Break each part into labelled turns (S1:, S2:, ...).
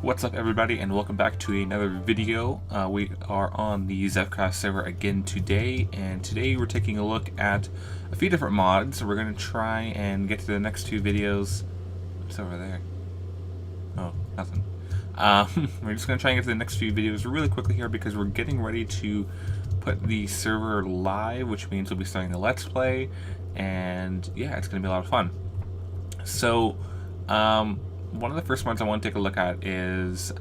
S1: What's up everybody, and welcome back to another video. We are on the ZephonPack server again today, and today we're taking a look at a few different mods. We're going to try and get to the next two videos. What's over there? Oh, nothing. We're just going to try and get to the next few videos really quickly here because we're getting ready to put the server live, which means we'll be starting a Let's Play, and yeah, it's going to be a lot of fun. So, one of the first ones I want to take a look at is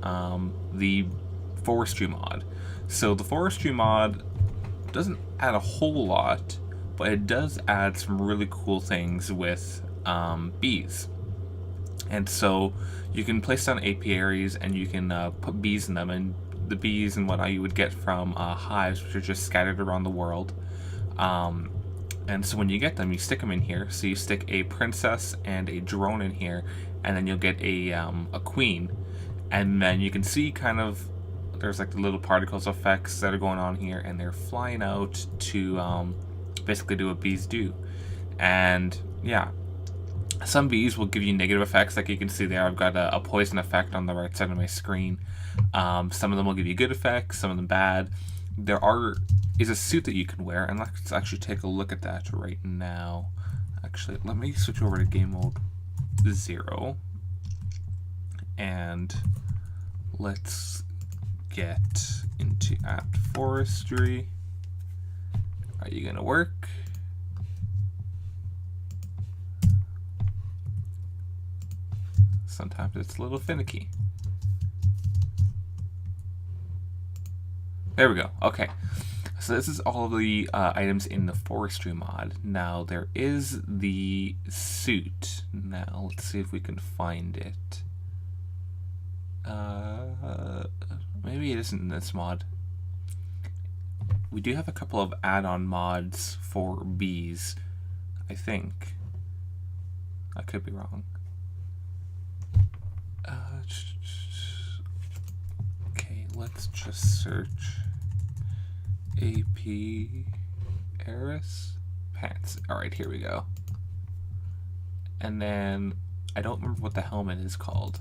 S1: the Forestry mod. So the Forestry mod doesn't add a whole lot, but it does add some really cool things with bees. And so you can place down apiaries and you can put bees in them, and the bees and whatnot you would get from hives, which are just scattered around the world. And so when you get them, you stick them in here. So you stick a princess and a drone in here, and then you'll get a queen. And then you can see kind of, there's like the little particles effects that are going on here, and they're flying out to basically do what bees do. And yeah, some bees will give you negative effects, like you can see there. I've got a poison effect on the right side of my screen. Some of them will give you good effects, some of them bad. There is a suit that you can wear, and let's actually take a look at that right now. Actually, let me switch over to game mode 0, and let's get into Forestry. Are you gonna work? Sometimes it's a little finicky. There we go. Okay. So this is all of the items in the Forestry mod. Now there is the suit. Now let's see if we can find it. Maybe it isn't in this mod. We do have a couple of add-on mods for bees, I think. I could be wrong. Okay, let's just search apiaries pants. Alright, here we go. And then I don't remember what the helmet is called.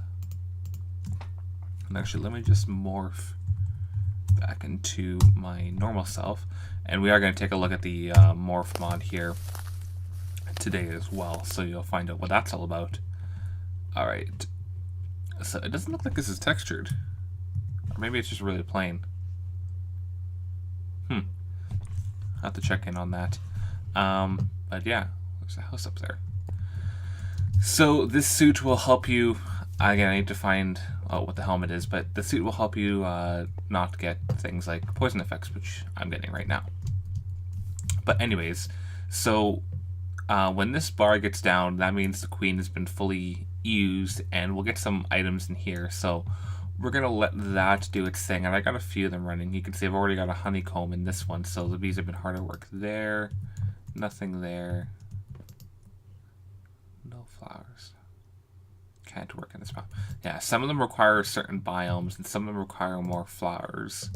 S1: And actually, let me just morph back into my normal self, and we are going to take a look at the Morph mod here today as well, so you'll find out what that's all about. Alright, so it doesn't look like this is textured, or maybe it's just really plain. I'll have to check in on that. But yeah, there's a house up there. So this suit will help you, again, I need to find what the helmet is, but the suit will help you not get things like poison effects, which I'm getting right now. But anyways, so when this bar gets down, that means the queen has been fully used, and we'll get some items in here. So we're going to let that do its thing, and I got a few of them running. You can see I've already got a honeycomb in this one, so the bees have been hard at work there. Nothing there. No flowers. Can't work in this biome. Yeah, some of them require certain biomes, and some of them require more flowers.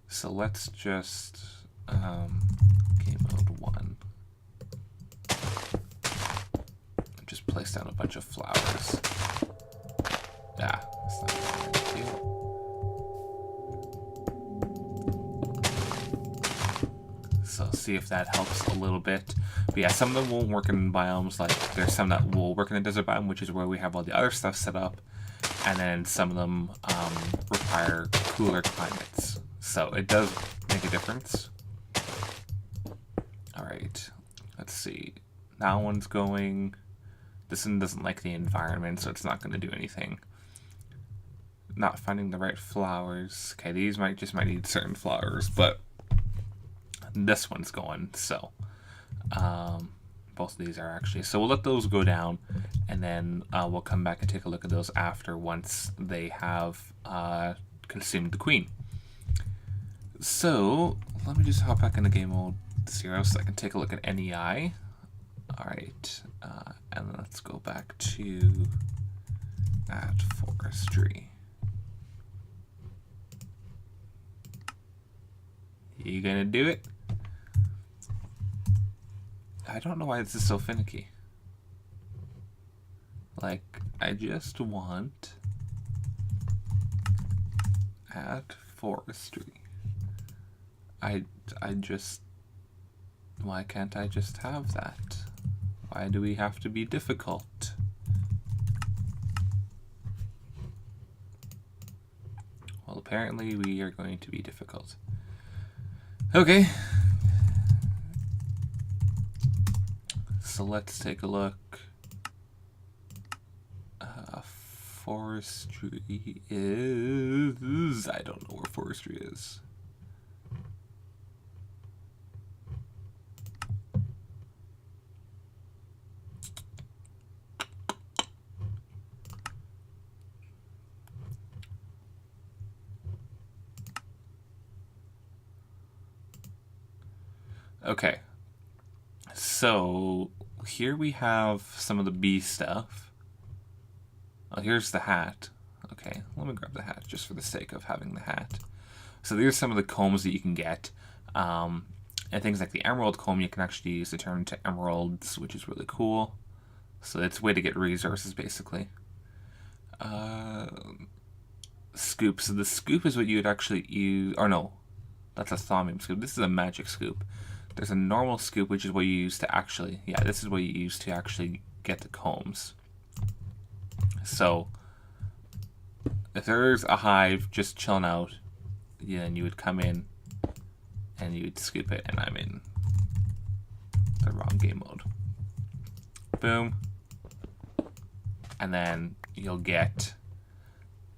S1: So let's just game mode 1. Just place down a bunch of flowers. Yeah, that's not what I'm gonna do. So see if that helps a little bit. But yeah, some of them won't work in biomes. Like there's some that will work in the desert biome, which is where we have all the other stuff set up, and then some of them require cooler climates. So it does make a difference. All right, let's see. That one's going. This one doesn't like the environment, so it's not going to do anything. Not finding the right flowers. Okay, these might need certain flowers, but this one's going. So both of these are actually. So we'll let those go down, and then we'll come back and take a look at those after, once they have consumed the queen. So let me just hop back into game mode 0 so I can take a look at NEI. All right, and let's go back to Forestry. You gonna do it? I don't know why this is so finicky. Like, I just want at Forestry. I just... Why can't I just have that? Why do we have to be difficult? Well, apparently we are going to be difficult. Okay. So let's take a look. Forestry is... I don't know where Forestry is. Okay, so here we have some of the bee stuff. Oh, here's the hat. Okay, let me grab the hat just for the sake of having the hat. So there's some of the combs that you can get. And things like the emerald comb you can actually use to turn into emeralds, which is really cool. So it's a way to get resources, basically. Scoop. So the scoop is what you would actually use... Or no, that's a thaumium scoop. This is a magic scoop. There's a normal scoop, which is what you use to actually... Yeah, this is what you use to actually get the combs. So, if there's a hive just chilling out, then you would come in and you would scoop it, and I'm in the wrong game mode. Boom. And then you'll get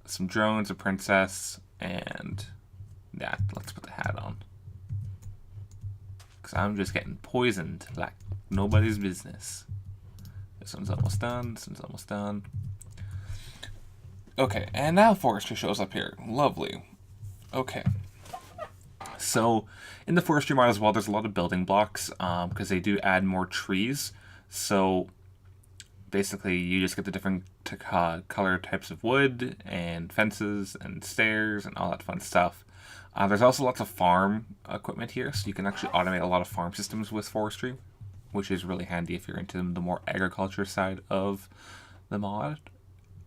S1: some drones, a princess, and yeah, let's put the hat on. Because I'm just getting poisoned like nobody's business. This one's almost done, this one's almost done. Okay, and now Forestry shows up here. Lovely. Okay. So, in the Forestry mod as well, there's a lot of building blocks, because they do add more trees. So, basically, you just get the different color types of wood, and fences, and stairs, and all that fun stuff. There's also lots of farm equipment here, so you can actually automate a lot of farm systems with Forestry, which is really handy if you're into the more agriculture side of the mod.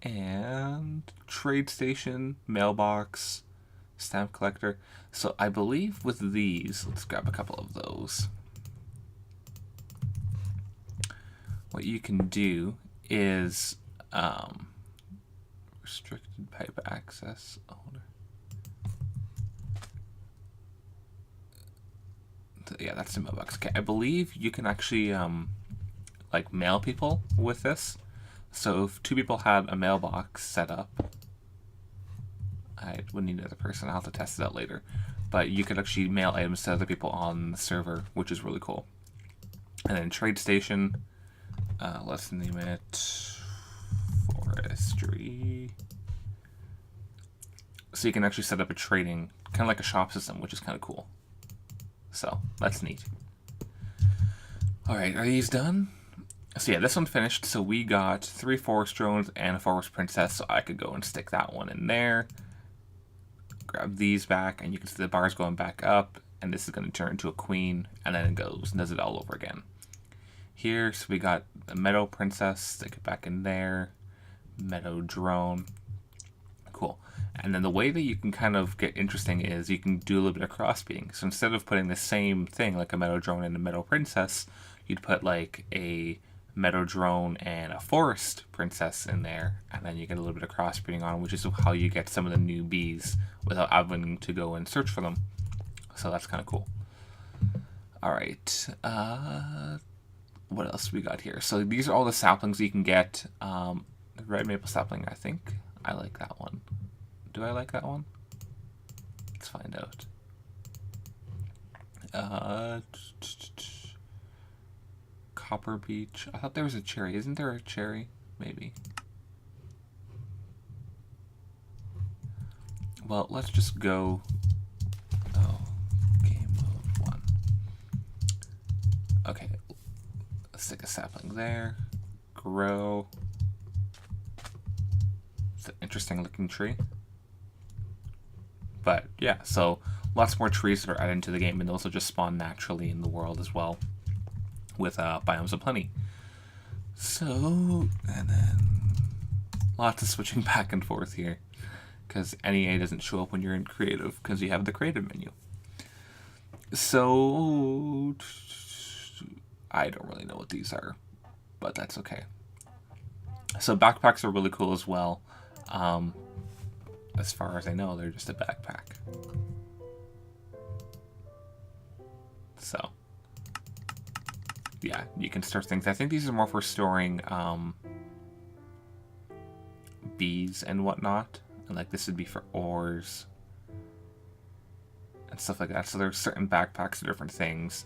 S1: And trade station, mailbox, stamp collector. So I believe with these, let's grab a couple of those. What you can do is restricted pipe access owner. Yeah, that's the mailbox. Okay, I believe you can actually like mail people with this. So if two people had a mailbox set up, I would need another person. I'll have to test it out later. But you could actually mail items to other people on the server, which is really cool. And then trade station, let's name it Forestry. So you can actually set up a trading, kind of like a shop system, which is kind of cool. So that's neat. All right, are these done? So yeah, this one finished. So we got 3 forest drones and a forest princess. So I could go and stick that one in there. Grab these back, and you can see the bars going back up. And this is going to turn into a queen, and then it goes and does it all over again. Here, so we got the meadow princess. Stick it back in there. Meadow drone. Cool. And then the way that you can kind of get interesting is you can do a little bit of crossbreeding. So instead of putting the same thing like a meadow drone and a meadow princess, you'd put like a meadow drone and a forest princess in there, and then you get a little bit of crossbreeding on, which is how you get some of the new bees without having to go and search for them. So that's kind of cool. All right, what else we got here? So these are all the saplings you can get. The red maple sapling, I think I like that one. Do I like that one? Let's find out. Copper Beech. I thought there was a cherry. Isn't there a cherry? Maybe. Well, let's just go. Oh, game mode 1. Okay. Let's stick a sapling there. Grow. It's an interesting looking tree. But yeah, so lots more trees that are added into the game, and those will just spawn naturally in the world as well, with biomes of plenty. So, and then lots of switching back and forth here, because NEA doesn't show up when you're in creative because you have the creative menu. So I don't really know what these are, but that's okay. So backpacks are really cool as well. As far as I know, they're just a backpack. So yeah, you can store things. I think these are more for storing bees and whatnot. And like this would be for ores and stuff like that. So there's certain backpacks for different things.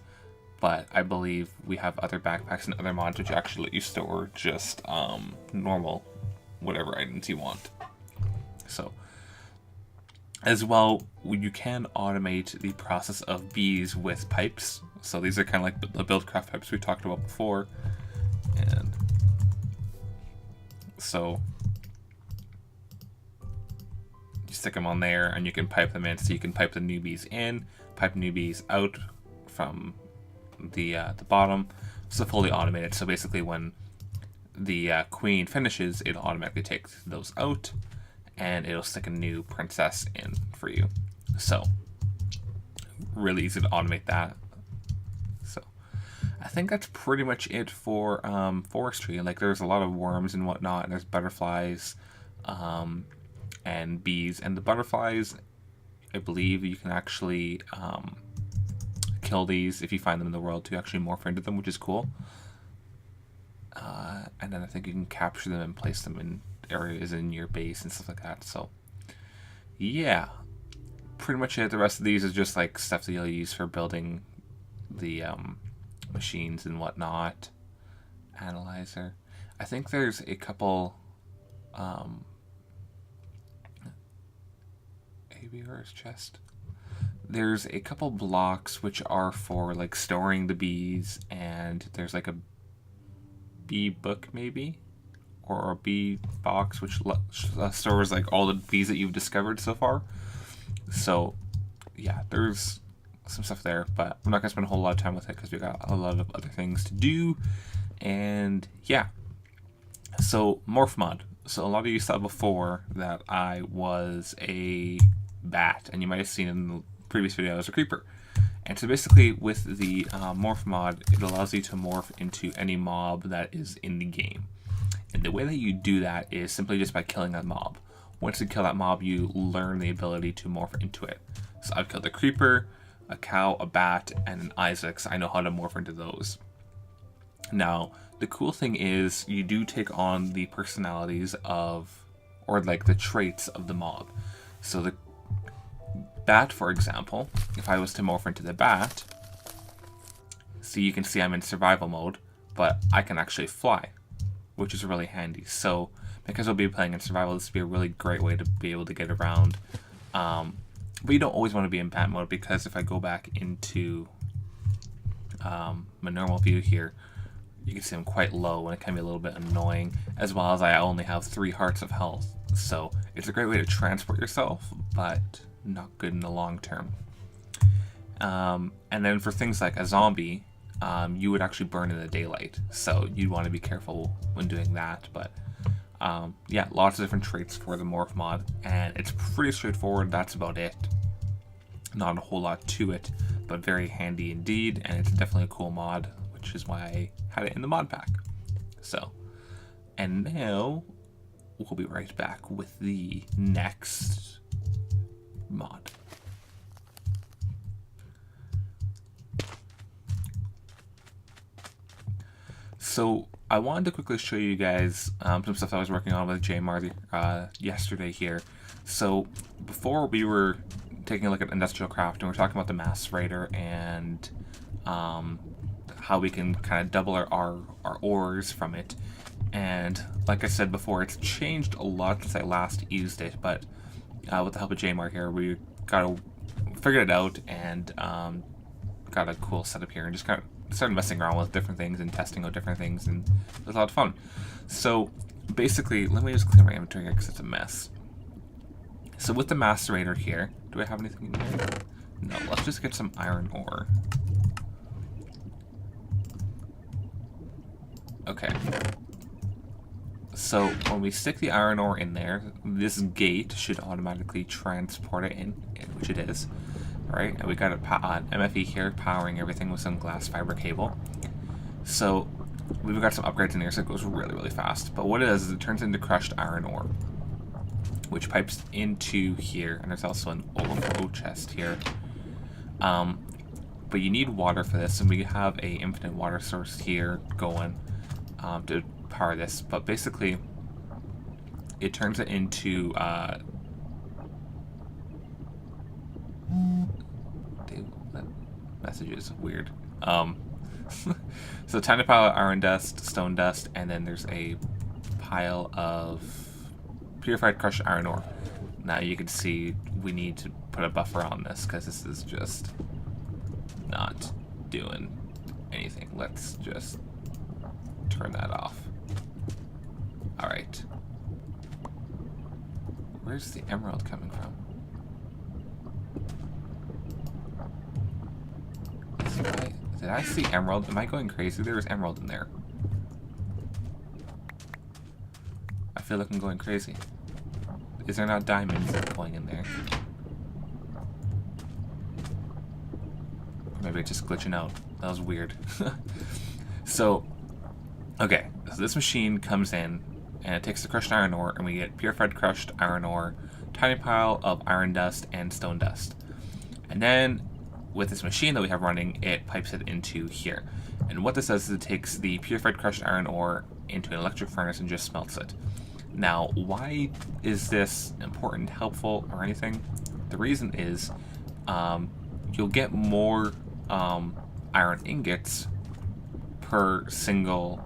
S1: But I believe we have other backpacks and other mods which actually let you store just normal whatever items you want. So as well, you can automate the process of bees with pipes. So these are kind of like the buildcraft pipes we talked about before. And so you stick them on there and you can pipe them in. So you can pipe the newbies in, pipe newbies out from the bottom. So fully automated. So basically when the queen finishes, it'll automatically take those out and it'll stick a new princess in for you. So really easy to automate that. So I think that's pretty much it for forestry. Like there's a lot of worms and whatnot, and there's butterflies and bees. And the butterflies, I believe you can actually kill these if you find them in the world to actually morph into them, which is cool. And then I think you can capture them and place them in areas in your base and stuff like that. So yeah, pretty much it. The rest of these is just like stuff that you'll use for building the machines and whatnot. Analyzer. I think there's a couple ABR's chest. There's a couple blocks which are for like storing the bees, and there's like a bee book maybe, or a bee box which stores like all the bees that you've discovered so far. So yeah, there's some stuff there, but I'm not gonna spend a whole lot of time with it because we got a lot of other things to do. And yeah, so Morph Mod. So a lot of you saw before that I was a bat, and you might have seen in the previous video I was a creeper. And so basically with the Morph Mod, it allows you to morph into any mob that is in the game. And the way that you do that is simply just by killing that mob. Once you kill that mob, you learn the ability to morph into it. So I've killed a creeper, a cow, a bat, and an Isaac, so I know how to morph into those. Now, the cool thing is you do take on the personalities of, or like the traits of the mob. So the bat, for example, if I was to morph into the bat, so you can see I'm in survival mode, but I can actually fly, which is really handy. So because we'll be playing in survival, this would be a really great way to be able to get around. But you don't always want to be in bat mode, because if I go back into my normal view here, you can see I'm quite low and it can be a little bit annoying, as well as I only have 3 hearts of health. So it's a great way to transport yourself, but not good in the long term. And then for things like a zombie, you would actually burn in the daylight, so you'd want to be careful when doing that. But yeah, lots of different traits for the Morph Mod, and it's pretty straightforward. That's about it. Not a whole lot to it, but very handy indeed, and it's definitely a cool mod, which is why I had it in the mod pack. So, and now we'll be right back with the next mod. So I wanted to quickly show you guys some stuff I was working on with jmarler yesterday here. So before, we were taking a look at industrial craft, and we're talking about the macerator and how we can kind of double our ores from it. And like I said before, it's changed a lot since I last used it, but with the help of jmarler here, we figured it out and got a cool setup here, and just kind of started messing around with different things and testing out different things, and it was a lot of fun. So basically, let me just clear my inventory here because it's a mess. So with the macerator here, do I have anything in here? No, let's just get some iron ore. Okay. So when we stick the iron ore in there, this gate should automatically transport it in, which it is. Right, and we got an MFE here powering everything with some glass fiber cable. So we've got some upgrades in here, so it goes really, really fast. But what it does is it turns into crushed iron ore, which pipes into here, and there's also an overflow chest here. But you need water for this, and we have a infinite water source here going to power this. But basically, it turns it into that message is weird. So tiny pile of iron dust, stone dust, and then there's a pile of purified crushed iron ore. Now you can see we need to put a buffer on this because this is just not doing anything. Let's just turn that off. Alright. Where's the emerald coming from? Did I see emerald? Am I going crazy? There's emerald in there. I feel like I'm going crazy. Is there not diamonds going in there? Or maybe it's just glitching out. That was weird. So, okay. So this machine comes in, and it takes the crushed iron ore, and we get purified crushed iron ore, tiny pile of iron dust, and stone dust. And then with this machine that we have running, it pipes it into here. And what this does is it takes the purified crushed iron ore into an electric furnace and just smelts it. Now, why is this important, helpful, or anything? The reason is you'll get more iron ingots per single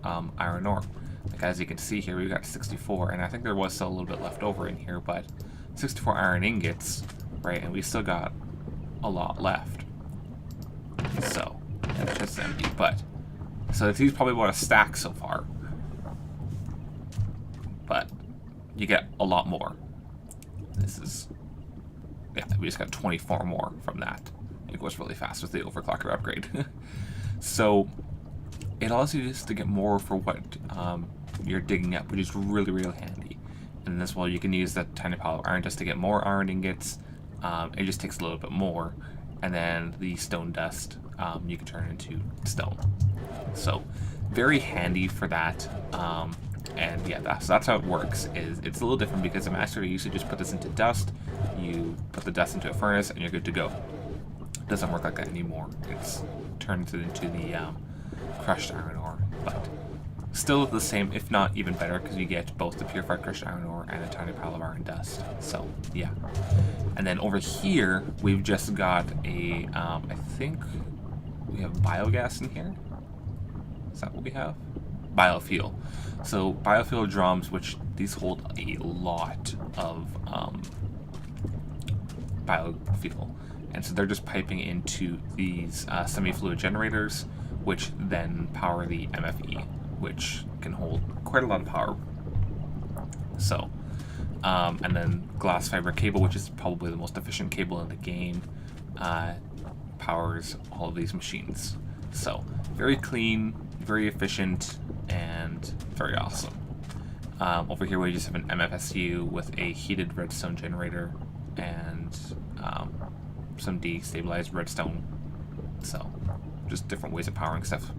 S1: iron ore. Like as you can see here, we've got 64, and I think there was still a little bit left over in here, but 64 iron ingots, right? And we still got a lot left. So, it's just empty, but so it's probably about a stack so far. But you get a lot more. This is, yeah, we just got 24 more from that. It goes really fast with the overclocker upgrade. So it allows you just to get more for what you're digging up, which is really, really handy. And as well, you can use that tiny pile of iron just to get more iron ingots. It just takes a little bit more, and then the stone dust you can turn into stone. So very handy for that. And yeah, that's how it works. Is it's a little different because the macerator used to just put this into dust. You put the dust into a furnace, and you're good to go. It doesn't work like that anymore. It's turns it into the crushed iron ore, but still the same, if not even better, because you get both the purified crushed iron ore and a tiny pile of iron dust. So yeah. And then over here, we've just got a, I think we have biogas in here. Is that what we have? Biofuel. So biofuel drums, which these hold a lot of biofuel. And so they're just piping into these semi-fluid generators, which then power the MFE, which can hold quite a lot of power. So, and then glass fiber cable, which is probably the most efficient cable in the game, powers all of these machines. So, very clean, very efficient, and very awesome. Over here we just have an MFSU with a heated redstone generator and some destabilized redstone. So, just different ways of powering stuff.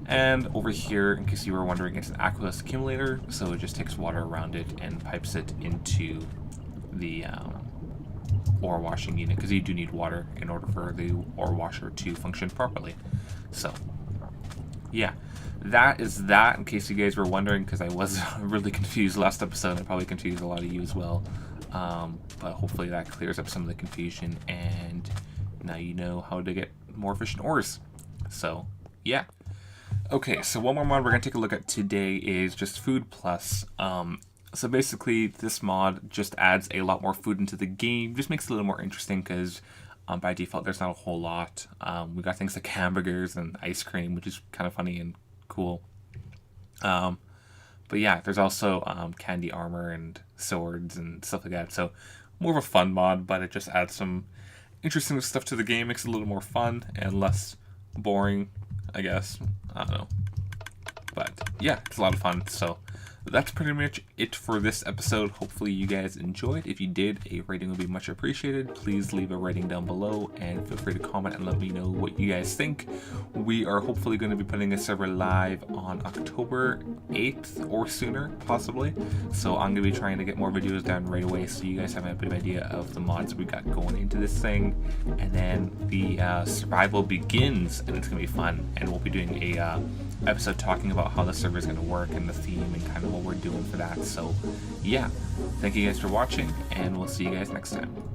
S1: And over here, in case you were wondering, it's an aqueous accumulator, so it just takes water around it and pipes it into the ore washing unit, because you do need water in order for the ore washer to function properly. So, yeah, that is that, in case you guys were wondering, because I was really confused last episode. I probably confused a lot of you as well. But hopefully that clears up some of the confusion, and now you know how to get more efficient ores. So, yeah. Okay, so one more mod we're going to take a look at today is just Food Plus. So basically, this mod just adds a lot more food into the game, just makes it a little more interesting, because by default there's not a whole lot. We got things like hamburgers and ice cream, which is kind of funny and cool. But yeah, there's also candy armor and swords and stuff like that. So more of a fun mod, but it just adds some interesting stuff to the game, makes it a little more fun and less boring, I guess. I don't know. But yeah, it's a lot of fun. So that's pretty much it for this episode. Hopefully you guys enjoyed. If you did, a rating would be much appreciated. Please leave a rating down below and feel free to comment and let me know what you guys think. We are hopefully going to be putting a server live on October 8th or sooner, possibly. So I'm going to be trying to get more videos done right away so you guys have a bit of idea of the mods we got going into this thing. And then the survival begins, and it's going to be fun. And we'll be doing a episode talking about how the server is going to work and the theme and kind of what we're doing for that. So yeah, thank you guys for watching, and we'll see you guys next time.